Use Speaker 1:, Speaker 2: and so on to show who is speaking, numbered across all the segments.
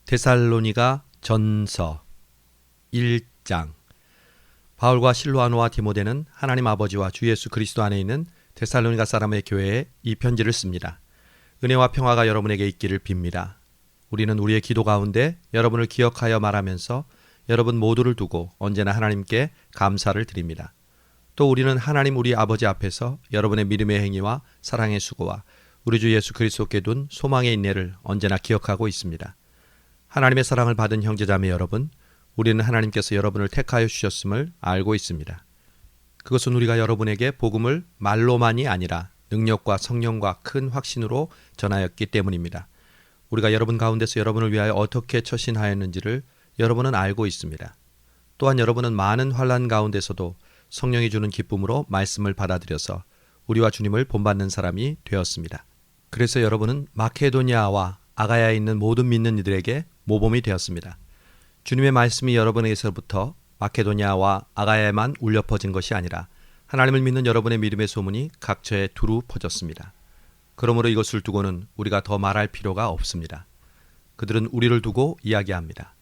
Speaker 1: 데살로니가 전서 1장. 바울과 실로아노와 디모데는 하나님 아버지와 주 예수 그리스도 안에 있는 데살로니가 사람의 교회에 이 편지를 씁니다. 은혜와 평화가 여러분에게 있기를 빕니다. 우리는 우리의 기도 가운데 여러분을 기억하여 말하면서 여러분 모두를 두고 언제나 하나님께 감사를 드립니다. 또 우리는 하나님 우리 아버지 앞에서 여러분의 믿음의 행위와 사랑의 수고와 우리 주 예수 그리스도께 둔 소망의 인내를 언제나 기억하고 있습니다. 하나님의 사랑을 받은 형제자매 여러분, 우리는 하나님께서 여러분을 택하여 주셨음을 알고 있습니다. 그것은 우리가 여러분에게 복음을 말로만이 아니라 능력과 성령과 큰 확신으로 전하였기 때문입니다. 우리가 여러분 가운데서 여러분을 위하여 어떻게 처신하였는지를 여러분은 알고 있습니다. 또한 여러분은 많은 환난 가운데서도 성령이 주는 기쁨으로 말씀을 받아들여서 우리와 주님을 본받는 사람이 되었습니다. 그래서 여러분은 마케도니아와 아가야에 있는 모든 믿는 이들에게 모범이 되었습니다. 주님의 말씀이 여러분에게서부터 마케도니아와 아가야에만 울려 퍼진 것이 아니라 하나님을 믿는 여러분의 믿음의 소문이 각처에 두루 퍼졌습니다. 그러므로 이것을 두고는 우리가 더 말할 필요가 없습니다. 그들은 우리를 두고 이야기합니다.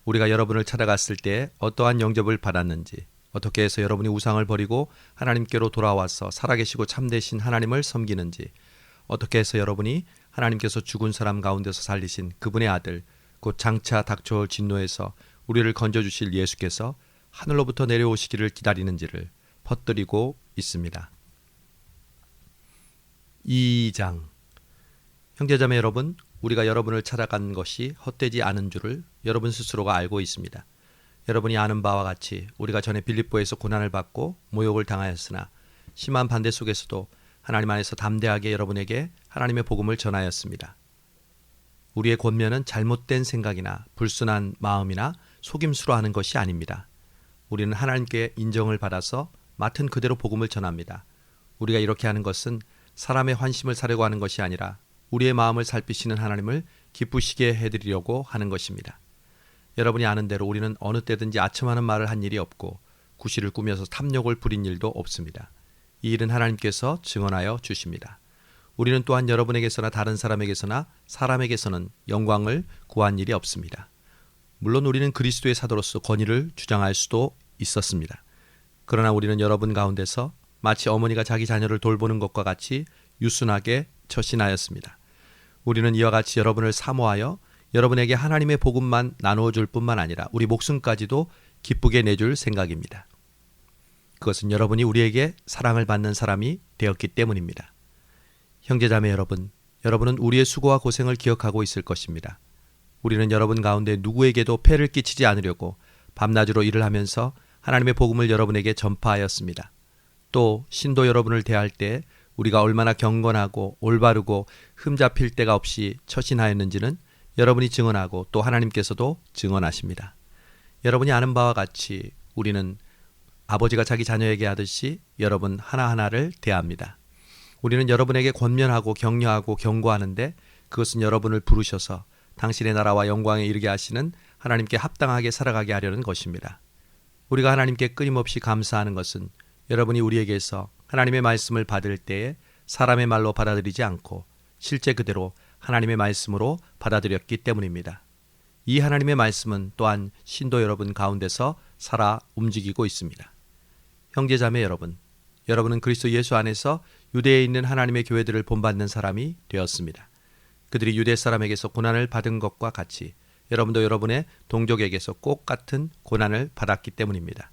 Speaker 1: 우리가 여러분을 찾아갔을 때 어떠한 영접을 받았는지, 어떻게 해서 여러분이 우상을 버리고 하나님께로 돌아와서 살아계시고 참되신 하나님을 섬기는지, 어떻게 해서 여러분이 하나님께서 죽은 사람 가운데서 살리신 그분의 아들, 곧 장차 닥쳐올 진노에서 우리를 건져주실 예수께서 하늘로부터 내려오시기를 기다리는지를 퍼뜨리고 있습니다. 2장. 형제자매 여러분, 우리가 여러분을 찾아간 것이 헛되지 않은 줄을 여러분 스스로가 알고 있습니다. 여러분이 아는 바와 같이 우리가 전에 빌립보에서 고난을 받고 모욕을 당하였으나 심한 반대 속에서도 하나님 안에서 담대하게 여러분에게 하나님의 복음을 전하였습니다. 우리의 권면은 잘못된 생각이나 불순한 마음이나 속임수로 하는 것이 아닙니다. 우리는 하나님께 인정을 받아서 맡은 그대로 복음을 전합니다. 우리가 이렇게 하는 것은 사람의 환심을 사려고 하는 것이 아니라 우리의 마음을 살피시는 하나님을 기쁘시게 해드리려고 하는 것입니다. 여러분이 아는 대로 우리는 어느 때든지 아첨하는 말을 한 일이 없고 구실을 꾸며서 탐욕을 부린 일도 없습니다. 이 일은 하나님께서 증언하여 주십니다. 우리는 또한 여러분에게서나 다른 사람에게서나 사람에게서는 영광을 구한 일이 없습니다. 물론 우리는 그리스도의 사도로서 권위를 주장할 수도 있었습니다. 그러나 우리는 여러분 가운데서 마치 어머니가 자기 자녀를 돌보는 것과 같이 유순하게 처신하였습니다. 우리는 이와 같이 여러분을 사모하여 여러분에게 하나님의 복음만 나누어 줄 뿐만 아니라 우리 목숨까지도 기쁘게 내줄 생각입니다. 그것은 여러분이 우리에게 사랑을 받는 사람이 되었기 때문입니다. 형제자매 여러분, 여러분은 우리의 수고와 고생을 기억하고 있을 것입니다. 우리는 여러분 가운데 누구에게도 폐를 끼치지 않으려고 밤낮으로 일을 하면서 하나님의 복음을 여러분에게 전파하였습니다. 또 신도 여러분을 대할 때 우리가 얼마나 경건하고 올바르고 흠잡힐 데가 없이 처신하였는지는 여러분이 증언하고 또 하나님께서도 증언하십니다. 여러분이 아는 바와 같이 우리는 아버지가 자기 자녀에게 하듯이 여러분 하나하나를 대합니다. 우리는 여러분에게 권면하고 격려하고 경고하는데 그것은 여러분을 부르셔서 당신의 나라와 영광에 이르게 하시는 하나님께 합당하게 살아가게 하려는 것입니다. 우리가 하나님께 끊임없이 감사하는 것은 여러분이 우리에게서 하나님의 말씀을 받을 때에 사람의 말로 받아들이지 않고 실제 그대로 하나님의 말씀으로 받아들였기 때문입니다. 이 하나님의 말씀은 또한 신도 여러분 가운데서 살아 움직이고 있습니다. 형제자매 여러분, 여러분은 그리스도 예수 안에서 유대에 있는 하나님의 교회들을 본받는 사람이 되었습니다. 그들이 유대 사람에게서 고난을 받은 것과 같이 여러분도 여러분의 동족에게서 꼭 같은 고난을 받았기 때문입니다.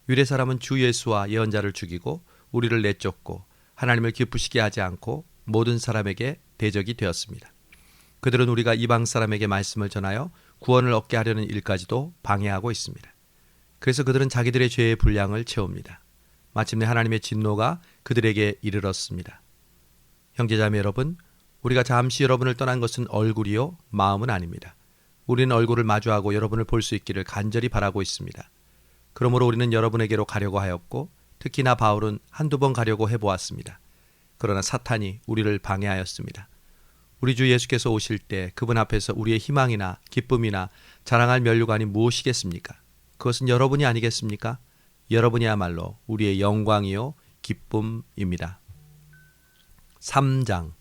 Speaker 1: 유대 사람은 주 예수와 예언자를 죽이고 우리를 내쫓고 하나님을 기쁘시게 하지 않고 모든 사람에게 대적이 되었습니다. 그들은 우리가 이방 사람에게 말씀을 전하여 구원을 얻게 하려는 일까지도 방해하고 있습니다. 그래서 그들은 자기들의 죄의 분량을 채웁니다. 마침내 하나님의 진노가 그들에게 이르렀습니다. 형제자매 여러분, 우리가 잠시 여러분을 떠난 것은 얼굴이요 마음은 아닙니다. 우리는 얼굴을 마주하고 여러분을 볼 수 있기를 간절히 바라고 있습니다. 그러므로 우리는 여러분에게로 가려고 하였고 특히나 바울은 한두 번 가려고 해보았습니다. 그러나 사탄이 우리를 방해하였습니다. 우리 주 예수께서 오실 때 그분 앞에서 우리의 희망이나 기쁨이나 자랑할 면류관이 무엇이겠습니까? 그것은 여러분이 아니겠습니까? 여러분이야말로 우리의 영광이요 기쁨입니다. 3장.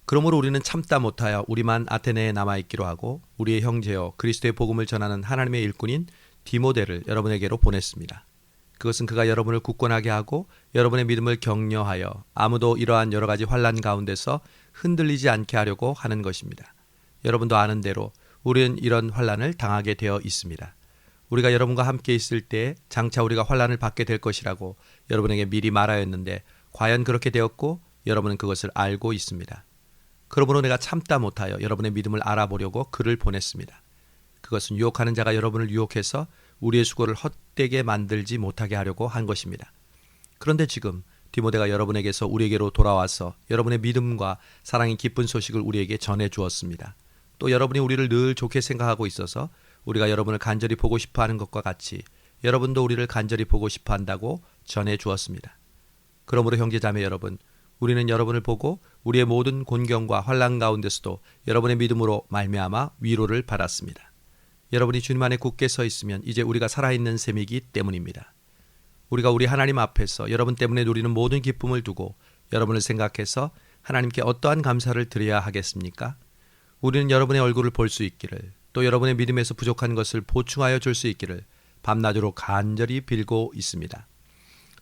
Speaker 1: 그러므로 우리는 참다 못하여 우리만 아테네에 남아있기로 하고 우리의 형제여 그리스도의 복음을 전하는 하나님의 일꾼인 디모데를 여러분에게로 보냈습니다. 그것은 그가 여러분을 굳건하게 하고 여러분의 믿음을 격려하여 아무도 이러한 여러 가지 환난 가운데서 흔들리지 않게 하려고 하는 것입니다. 여러분도 아는 대로 우리는 이런 환난을 당하게 되어 있습니다. 우리가 여러분과 함께 있을 때 장차 우리가 환난을 받게 될 것이라고 여러분에게 미리 말하였는데 과연 그렇게 되었고 여러분은 그것을 알고 있습니다. 그러므로 내가 참다 못하여 여러분의 믿음을 알아보려고 글을 보냈습니다. 그것은 유혹하는 자가 여러분을 유혹해서 우리의 수고를 헛되게 만들지 못하게 하려고 한 것입니다. 그런데 지금 디모데가 여러분에게서 우리에게로 돌아와서 여러분의 믿음과 사랑의 기쁜 소식을 우리에게 전해 주었습니다. 또 여러분이 우리를 늘 좋게 생각하고 있어서 우리가 여러분을 간절히 보고 싶어 하는 것과 같이 여러분도 우리를 간절히 보고 싶어 한다고 전해 주었습니다. 그러므로 형제자매 여러분, 우리는 여러분을 보고 우리의 모든 곤경과 환난 가운데서도 여러분의 믿음으로 말미암아 위로를 받았습니다. 여러분이 주님 안에 굳게 서 있으면 이제 우리가 살아있는 셈이기 때문입니다. 우리가 우리 하나님 앞에서 여러분 때문에 누리는 모든 기쁨을 두고 여러분을 생각해서 하나님께 어떠한 감사를 드려야 하겠습니까? 우리는 여러분의 얼굴을 볼 수 있기를 또 여러분의 믿음에서 부족한 것을 보충하여 줄 수 있기를 밤낮으로 간절히 빌고 있습니다.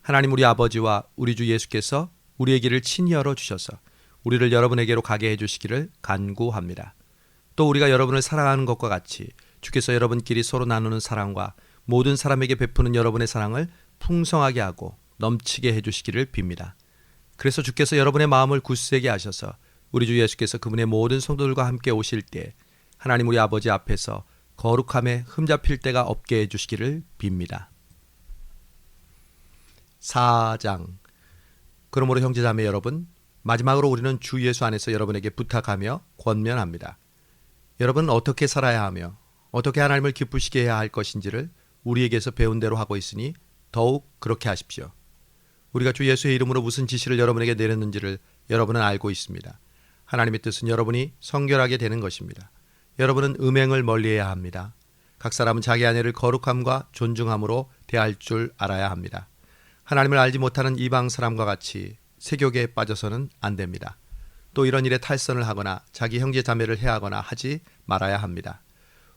Speaker 1: 하나님 우리 아버지와 우리 주 예수께서 우리의 길을 친히 열어주셔서 우리를 여러분에게로 가게 해주시기를 간구합니다. 또 우리가 여러분을 사랑하는 것과 같이 주께서 여러분끼리 서로 나누는 사랑과 모든 사람에게 베푸는 여러분의 사랑을 풍성하게 하고 넘치게 해주시기를 빕니다. 그래서 주께서 여러분의 마음을 굳세게 하셔서 우리 주 예수께서 그분의 모든 성도들과 함께 오실 때 하나님 우리 아버지 앞에서 거룩함에 흠잡힐 데가 없게 해주시기를 빕니다. 4장. 그러므로 형제자매 여러분, 마지막으로 우리는 주 예수 안에서 여러분에게 부탁하며 권면합니다. 여러분은 어떻게 살아야 하며 어떻게 하나님을 기쁘시게 해야 할 것인지를 우리에게서 배운 대로 하고 있으니 더욱 그렇게 하십시오. 우리가 주 예수의 이름으로 무슨 지시를 여러분에게 내렸는지를 여러분은 알고 있습니다. 하나님의 뜻은 여러분이 성결하게 되는 것입니다. 여러분은 음행을 멀리해야 합니다. 각 사람은 자기 아내를 거룩함과 존중함으로 대할 줄 알아야 합니다. 하나님을 알지 못하는 이방 사람과 같이 세욕에 빠져서는 안 됩니다. 또 이런 일에 탈선을 하거나 자기 형제 자매를 해하거나 하지 말아야 합니다.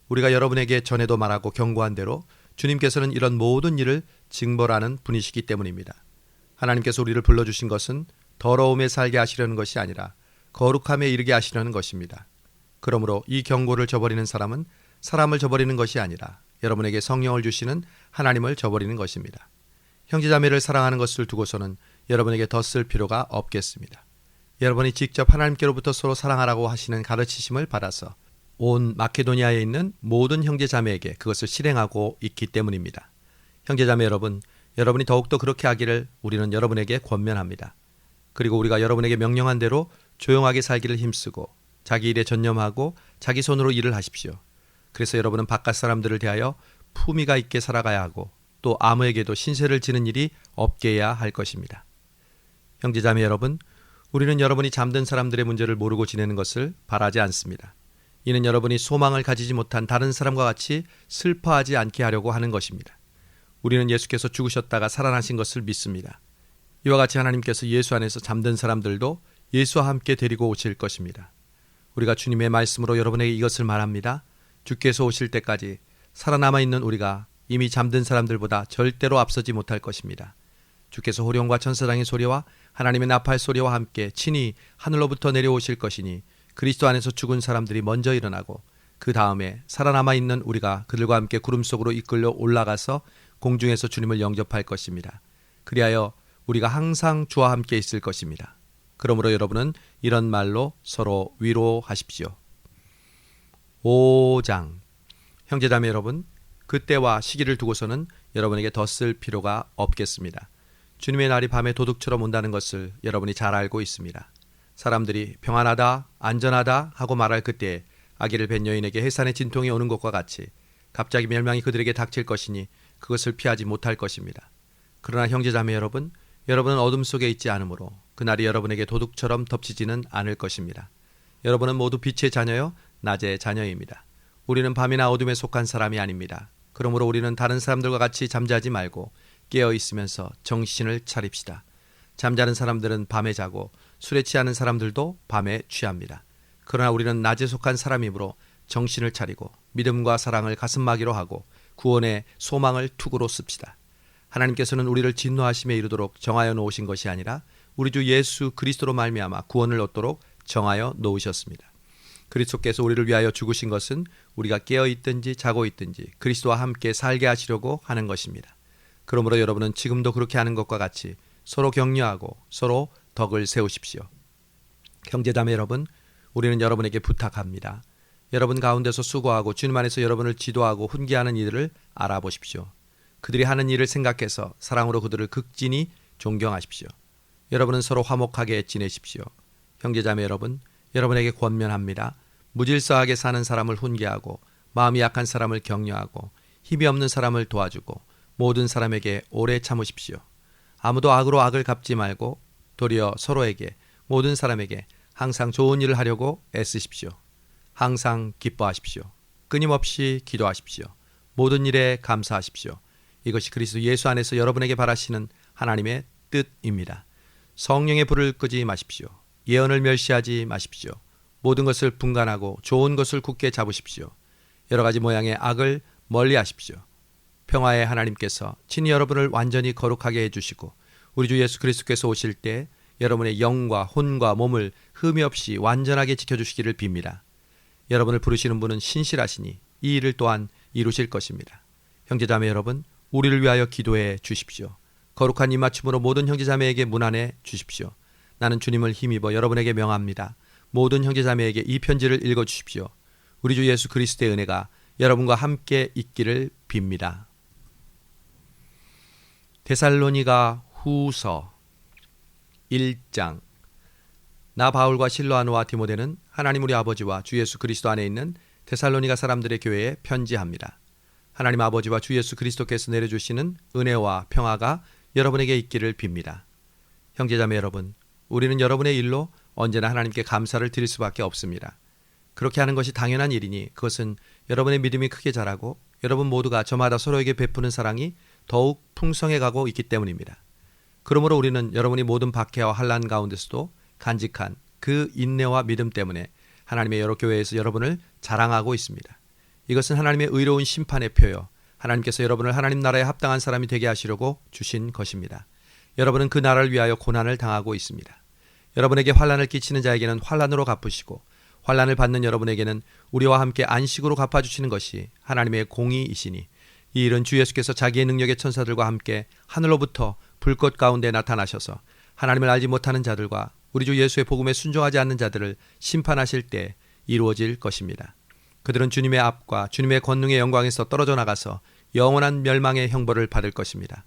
Speaker 1: 우리가 여러분에게 전에도 말하고 경고한 대로 주님께서는 이런 모든 일을 징벌하는 분이시기 때문입니다. 하나님께서 우리를 불러주신 것은 더러움에 살게 하시려는 것이 아니라 거룩함에 이르게 하시려는 것입니다. 그러므로 이 경고를 저버리는 사람은 사람을 저버리는 것이 아니라 여러분에게 성령을 주시는 하나님을 저버리는 것입니다. 형제자매를 사랑하는 것을 두고서는 여러분에게 더 쓸 필요가 없겠습니다. 여러분이 직접 하나님께로부터 서로 사랑하라고 하시는 가르치심을 받아서 온 마케도니아에 있는 모든 형제자매에게 그것을 실행하고 있기 때문입니다. 형제자매 여러분, 여러분이 더욱더 그렇게 하기를 우리는 여러분에게 권면합니다. 그리고 우리가 여러분에게 명령한 대로 조용하게 살기를 힘쓰고 자기 일에 전념하고 자기 손으로 일을 하십시오. 그래서 여러분은 바깥 사람들을 대하여 품위가 있게 살아가야 하고 또 아무에게도 신세를 지는 일이 없게 해야 할 것입니다. 형제자매 여러분, 우리는 여러분이 잠든 사람들의 문제를 모르고 지내는 것을 바라지 않습니다. 이는 여러분이 소망을 가지지 못한 다른 사람과 같이 슬퍼하지 않게 하려고 하는 것입니다. 우리는 예수께서 죽으셨다가 살아나신 것을 믿습니다. 이와 같이 하나님께서 예수 안에서 잠든 사람들도 예수와 함께 데리고 오실 것입니다. 우리가 주님의 말씀으로 여러분에게 이것을 말합니다. 주께서 오실 때까지 살아남아 있는 우리가 이미 잠든 사람들보다 절대로 앞서지 못할 것입니다. 주께서 호령과 천사장의 소리와 하나님의 나팔 소리와 함께 친히 하늘로부터 내려오실 것이니 그리스도 안에서 죽은 사람들이 먼저 일어나고 그 다음에 살아남아 있는 우리가 그들과 함께 구름 속으로 이끌려 올라가서 공중에서 주님을 영접할 것입니다. 그리하여 우리가 항상 주와 함께 있을 것입니다. 그러므로 여러분은 이런 말로 서로 위로하십시오. 5장. 형제자매 여러분, 그때와 시기를 두고서는 여러분에게 더 쓸 필요가 없겠습니다. 주님의 날이 밤에 도둑처럼 온다는 것을 여러분이 잘 알고 있습니다. 사람들이 평안하다, 안전하다 하고 말할 그때에 아기를 뵌 여인에게 해산의 진통이 오는 것과 같이 갑자기 멸망이 그들에게 닥칠 것이니 그것을 피하지 못할 것입니다. 그러나 형제자매 여러분, 여러분은 어둠 속에 있지 않으므로 그날이 여러분에게 도둑처럼 덮치지는 않을 것입니다. 여러분은 모두 빛의 자녀요, 낮의 자녀입니다. 우리는 밤이나 어둠에 속한 사람이 아닙니다. 그러므로 우리는 다른 사람들과 같이 잠자지 말고 깨어 있으면서 정신을 차립시다. 잠자는 사람들은 밤에 자고 술에 취하는 사람들도 밤에 취합니다. 그러나 우리는 낮에 속한 사람이므로 정신을 차리고 믿음과 사랑을 가슴막이로 하고 구원의 소망을 투구로 씁시다. 하나님께서는 우리를 진노하심에 이르도록 정하여 놓으신 것이 아니라 우리 주 예수 그리스도로 말미암아 구원을 얻도록 정하여 놓으셨습니다. 그리스도께서 우리를 위하여 죽으신 것은 우리가 깨어 있든지 자고 있든지 그리스도와 함께 살게 하시려고 하는 것입니다. 그러므로 여러분은 지금도 그렇게 하는 것과 같이 서로 격려하고 서로 덕을 세우십시오. 형제자매 여러분, 우리는 여러분에게 부탁합니다. 여러분 가운데서 수고하고 주님 안에서 여러분을 지도하고 훈계하는 이들을 알아보십시오. 그들이 하는 일을 생각해서 사랑으로 그들을 극진히 존경하십시오. 여러분은 서로 화목하게 지내십시오. 형제자매 여러분, 여러분에게 권면합니다. 무질서하게 사는 사람을 훈계하고 마음이 약한 사람을 격려하고 힘이 없는 사람을 도와주고 모든 사람에게 오래 참으십시오. 아무도 악으로 악을 갚지 말고 도리어 서로에게 모든 사람에게 항상 좋은 일을 하려고 애쓰십시오. 항상 기뻐하십시오. 끊임없이 기도하십시오. 모든 일에 감사하십시오. 이것이 그리스도 예수 안에서 여러분에게 바라시는 하나님의 뜻입니다. 성령의 불을 끄지 마십시오. 예언을 멸시하지 마십시오. 모든 것을 분간하고 좋은 것을 굳게 잡으십시오. 여러 가지 모양의 악을 멀리하십시오. 평화의 하나님께서 친히 여러분을 완전히 거룩하게 해주시고 우리 주 예수 그리스도께서 오실 때 여러분의 영과 혼과 몸을 흠이 없이 완전하게 지켜주시기를 빕니다. 여러분을 부르시는 분은 신실하시니 이 일을 또한 이루실 것입니다. 형제자매 여러분, 우리를 위하여 기도해 주십시오. 거룩한 입맞춤으로 모든 형제자매에게 문안해 주십시오. 나는 주님을 힘입어 여러분에게 명합니다. 모든 형제자매에게 이 편지를 읽어주십시오. 우리 주 예수 그리스도의 은혜가 여러분과 함께 있기를 빕니다. 데살로니가 후서 1장. 나 바울과 실로아노와 디모데는 하나님 우리 아버지와 주 예수 그리스도 안에 있는 데살로니가 사람들의 교회에 편지합니다. 하나님 아버지와 주 예수 그리스도께서 내려주시는 은혜와 평화가 여러분에게 있기를 빕니다. 형제자매 여러분, 우리는 여러분의 일로 언제나 하나님께 감사를 드릴 수밖에 없습니다. 그렇게 하는 것이 당연한 일이니 그것은 여러분의 믿음이 크게 자라고 여러분 모두가 저마다 서로에게 베푸는 사랑이 더욱 풍성해가고 있기 때문입니다. 그러므로 우리는 여러분이 모든 박해와 환난 가운데서도 간직한 그 인내와 믿음 때문에 하나님의 여러 교회에서 여러분을 자랑하고 있습니다. 이것은 하나님의 의로운 심판의 표요, 하나님께서 여러분을 하나님 나라에 합당한 사람이 되게 하시려고 주신 것입니다. 여러분은 그 나라를 위하여 고난을 당하고 있습니다. 여러분에게 환난을 끼치는 자에게는 환난으로 갚으시고 환난을 받는 여러분에게는 우리와 함께 안식으로 갚아주시는 것이 하나님의 공의이시니 이 일은 주 예수께서 자기의 능력의 천사들과 함께 하늘로부터 불꽃 가운데 나타나셔서 하나님을 알지 못하는 자들과 우리 주 예수의 복음에 순종하지 않는 자들을 심판하실 때 이루어질 것입니다. 그들은 주님의 앞과 주님의 권능의 영광에서 떨어져 나가서 영원한 멸망의 형벌을 받을 것입니다.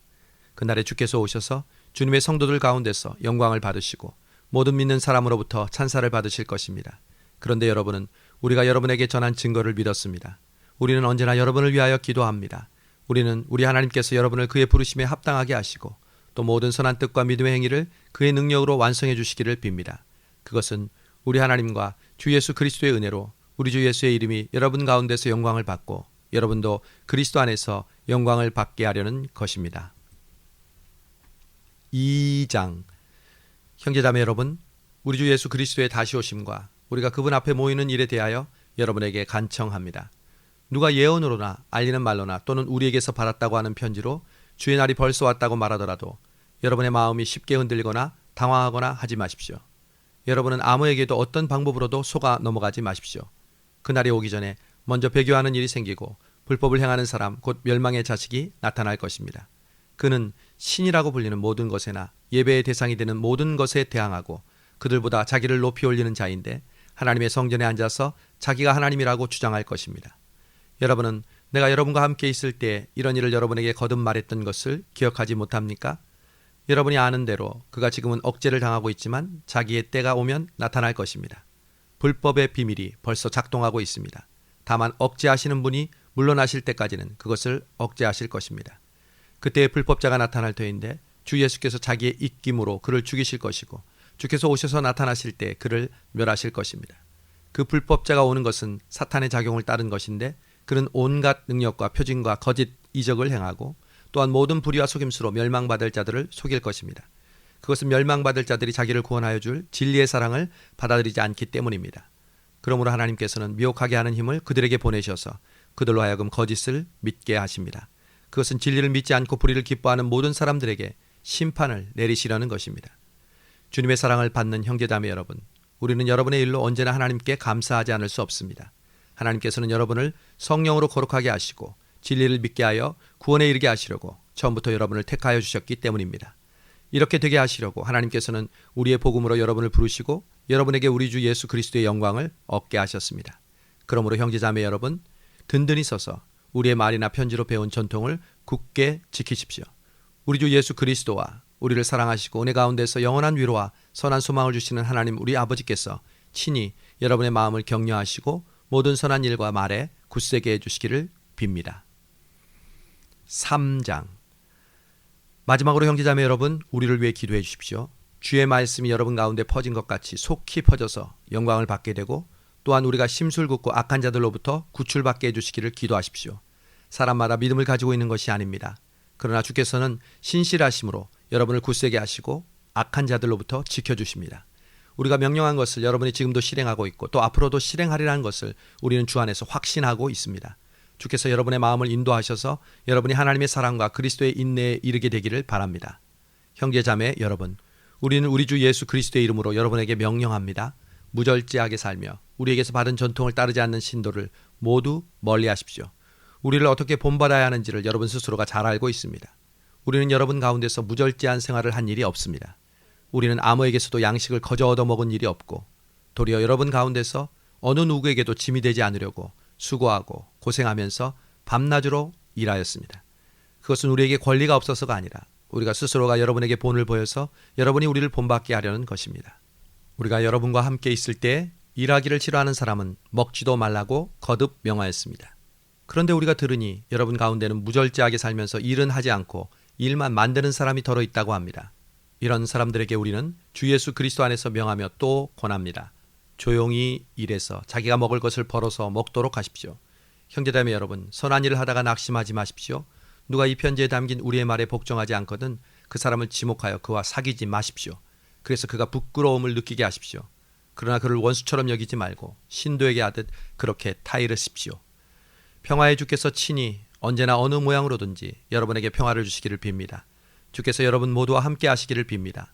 Speaker 1: 그날에 주께서 오셔서 주님의 성도들 가운데서 영광을 받으시고 모든 믿는 사람으로부터 찬사를 받으실 것입니다. 그런데 여러분은 우리가 여러분에게 전한 증거를 믿었습니다. 우리는 언제나 여러분을 위하여 기도합니다. 우리는 우리 하나님께서 여러분을 그의 부르심에 합당하게 하시고 또 모든 선한 뜻과 믿음의 행위를 그의 능력으로 완성해 주시기를 빕니다. 그것은 우리 하나님과 주 예수 그리스도의 은혜로 우리 주 예수의 이름이 여러분 가운데서 영광을 받고 여러분도 그리스도 안에서 영광을 받게 하려는 것입니다. 2장. 형제자매 여러분, 우리 주 예수 그리스도의 다시 오심과 우리가 그분 앞에 모이는 일에 대하여 여러분에게 간청합니다. 누가 예언으로나 알리는 말로나 또는 우리에게서 받았다고 하는 편지로 주의 날이 벌써 왔다고 말하더라도 여러분의 마음이 쉽게 흔들리거나 당황하거나 하지 마십시오. 여러분은 아무에게도 어떤 방법으로도 속아 넘어가지 마십시오. 그날이 오기 전에 먼저 배교하는 일이 생기고 불법을 행하는 사람 곧 멸망의 자식이 나타날 것입니다. 그는 신이라고 불리는 모든 것에나 예배의 대상이 되는 모든 것에 대항하고 그들보다 자기를 높이 올리는 자인데 하나님의 성전에 앉아서 자기가 하나님이라고 주장할 것입니다. 여러분은 내가 여러분과 함께 있을 때 이런 일을 여러분에게 거듭 말했던 것을 기억하지 못합니까? 여러분이 아는 대로 그가 지금은 억제를 당하고 있지만 자기의 때가 오면 나타날 것입니다. 불법의 비밀이 벌써 작동하고 있습니다. 다만 억제하시는 분이 물러나실 때까지는 그것을 억제하실 것입니다. 그때의 불법자가 나타날 터인데 주 예수께서 자기의 입김으로 그를 죽이실 것이고 주께서 오셔서 나타나실 때 그를 멸하실 것입니다. 그 불법자가 오는 것은 사탄의 작용을 따른 것인데 그는 온갖 능력과 표징과 거짓 이적을 행하고 또한 모든 불의와 속임수로 멸망받을 자들을 속일 것입니다. 그것은 멸망받을 자들이 자기를 구원하여 줄 진리의 사랑을 받아들이지 않기 때문입니다. 그러므로 하나님께서는 미혹하게 하는 힘을 그들에게 보내셔서 그들로 하여금 거짓을 믿게 하십니다. 그것은 진리를 믿지 않고 불의를 기뻐하는 모든 사람들에게 심판을 내리시려는 것입니다. 주님의 사랑을 받는 형제자매 여러분, 우리는 여러분의 일로 언제나 하나님께 감사하지 않을 수 없습니다. 하나님께서는 여러분을 성령으로 거룩하게 하시고 진리를 믿게 하여 구원에 이르게 하시려고 처음부터 여러분을 택하여 주셨기 때문입니다. 이렇게 되게 하시려고 하나님께서는 우리의 복음으로 여러분을 부르시고 여러분에게 우리 주 예수 그리스도의 영광을 얻게 하셨습니다. 그러므로 형제자매 여러분, 든든히 서서 우리의 말이나 편지로 배운 전통을 굳게 지키십시오. 우리 주 예수 그리스도와 우리를 사랑하시고 은혜 가운데서 영원한 위로와 선한 소망을 주시는 하나님 우리 아버지께서 친히 여러분의 마음을 격려하시고 모든 선한 일과 말에 굳세게 해주시기를 빕니다. 3장. 마지막으로 형제자매 여러분, 우리를 위해 기도해 주십시오. 주의 말씀이 여러분 가운데 퍼진 것 같이 속히 퍼져서 영광을 받게 되고 또한 우리가 심술궂고 악한 자들로부터 구출받게 해주시기를 기도하십시오. 사람마다 믿음을 가지고 있는 것이 아닙니다. 그러나 주께서는 신실하심으로 여러분을 굳세게 하시고 악한 자들로부터 지켜주십니다. 우리가 명령한 것을 여러분이 지금도 실행하고 있고 또 앞으로도 실행하리라는 것을 우리는 주 안에서 확신하고 있습니다. 주께서 여러분의 마음을 인도하셔서 여러분이 하나님의 사랑과 그리스도의 인내에 이르게 되기를 바랍니다. 형제자매 여러분, 우리는 우리 주 예수 그리스도의 이름으로 여러분에게 명령합니다. 무절제하게 살며 우리에게서 받은 전통을 따르지 않는 신도를 모두 멀리하십시오. 우리를 어떻게 본받아야 하는지를 여러분 스스로가 잘 알고 있습니다. 우리는 여러분 가운데서 무절제한 생활을 한 일이 없습니다. 우리는 아무에게서도 양식을 거저 얻어먹은 일이 없고 도리어 여러분 가운데서 어느 누구에게도 짐이 되지 않으려고 수고하고 고생하면서 밤낮으로 일하였습니다. 그것은 우리에게 권리가 없어서가 아니라 우리가 스스로가 여러분에게 본을 보여서 여러분이 우리를 본받게 하려는 것입니다. 우리가 여러분과 함께 있을 때 일하기를 싫어하는 사람은 먹지도 말라고 거듭 명하였습니다. 그런데 우리가 들으니 여러분 가운데는 무절제하게 살면서 일은 하지 않고 일만 만드는 사람이 더러 있다고 합니다. 이런 사람들에게 우리는 주 예수 그리스도 안에서 명하며 또 권합니다. 조용히 일해서 자기가 먹을 것을 벌어서 먹도록 하십시오. 형제자매 여러분, 선한 일을 하다가 낙심하지 마십시오. 누가 이 편지에 담긴 우리의 말에 복종하지 않거든 그 사람을 지목하여 그와 사귀지 마십시오. 그래서 그가 부끄러움을 느끼게 하십시오. 그러나 그를 원수처럼 여기지 말고 신도에게 하듯 그렇게 타이르십시오. 평화의 주께서 친히 언제나 어느 모양으로든지 여러분에게 평화를 주시기를 빕니다. 주께서 여러분 모두와 함께 하시기를 빕니다.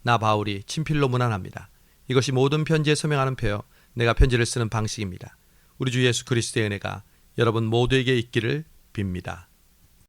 Speaker 1: 나 바울이 친필로 문안합니다. 이것이 모든 편지에 서명하는 표요 내가 편지를 쓰는 방식입니다. 우리 주 예수 그리스도의 은혜가 여러분 모두에게 있기를 빕니다.